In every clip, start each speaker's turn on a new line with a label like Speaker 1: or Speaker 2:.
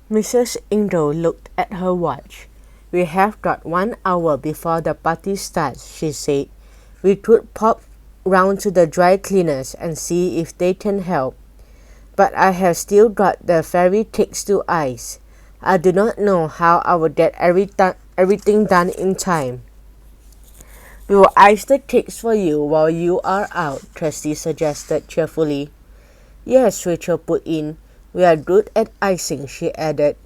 Speaker 1: Mrs. Ingle looked at her watch. "We have got 1 hour before the party starts," she said. "We could pop round to the dry cleaners and see if they can help. But I have still got the fairy cakes to ice. I do not know how I will get everything done in time." "We will ice the cakes for you while you are out," Trusty suggested cheerfully. "Yes," Rachel put in. "We are good at icing," she added,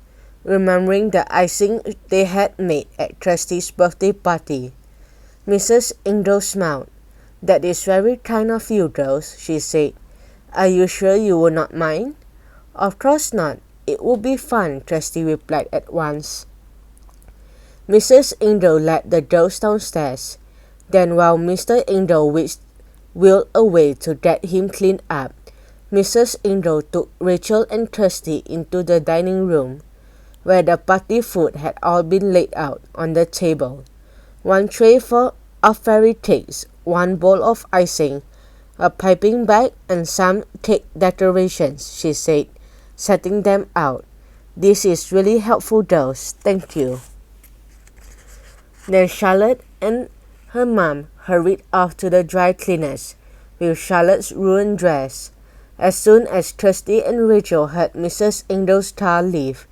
Speaker 1: remembering the icing they had made at Trusty's birthday party. Mrs. Ingle smiled. "That is very kind of you, girls," she said. "Are you sure you will not mind?" "Of course not. It will be fun," Trusty replied at once. Mrs. Ingle led the girls downstairs. Then, while Mr. Ingle wheeled away to get him cleaned up, Mrs. Ingle took Rachel and Trusty into the dining room, where the party food had all been laid out on the table. One tray of fairy cakes, one bowl of icing, a piping bag, and some cake decorations, she said, setting them out. "This is really helpful, girls. Thank you." Then Charlotte and her mom hurried off to the dry cleaners with Charlotte's ruined dress. As soon as Trusty and Rachel heard Mrs. Ingle's car leave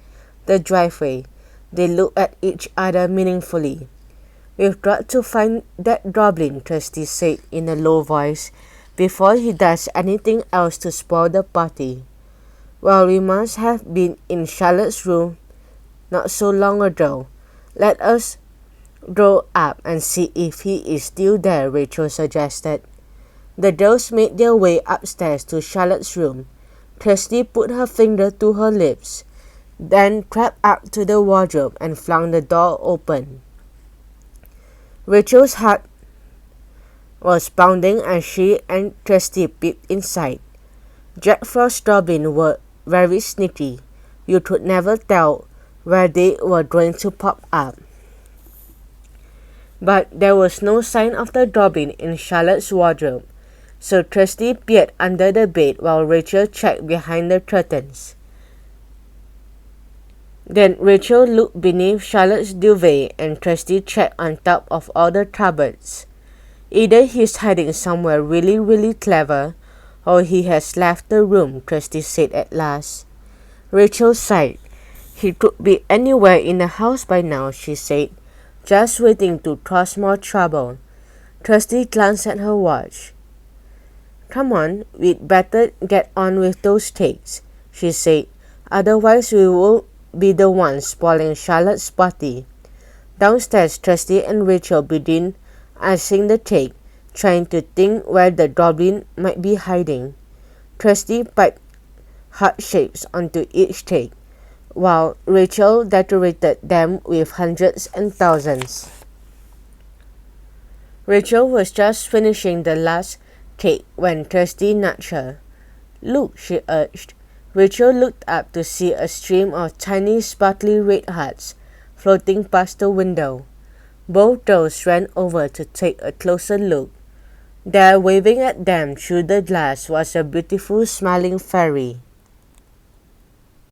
Speaker 1: the driveway, they looked at each other meaningfully. "We've got to find that goblin," Trusty said in a low voice, "before he does anything else to spoil the party." "Well, we must have been in Charlotte's room not so long ago. Let us go up and see if he is still there," Rachel suggested. The girls made their way upstairs to Charlotte's room. Trusty put her finger to her lips, then crept up to the wardrobe and flung the door open. Rachel's heart was pounding as she and Trusty peeped inside. Jack Frost's goblins were very sneaky. You could never tell where they were going to pop up. But there was no sign of the goblin in Charlotte's wardrobe, so Trusty peered under the bed while Rachel checked behind the curtains. Then Rachel looked beneath Charlotte's duvet and Trusty checked on top of all the cupboards. "Either he's hiding somewhere really clever, or he has left the room," Trusty said at last. Rachel sighed. "He could be anywhere in the house by now," she said, "just waiting to cause more trouble." Trusty glanced at her watch. "Come on, we'd better get on with those cakes," she said. "Otherwise we will be the ones spoiling Charlotte's party." Downstairs, Trusty and Rachel began icing the cake, trying to think where the goblin might be hiding. Trusty piped heart shapes onto each cake, while Rachel decorated them with hundreds and thousands. Rachel was just finishing the last cake when Trusty nudged her. "Look," she urged. Rachel looked up to see a stream of tiny sparkly red hearts floating past the window. Both girls ran over to take a closer look. There, waving at them through the glass, was a beautiful smiling fairy.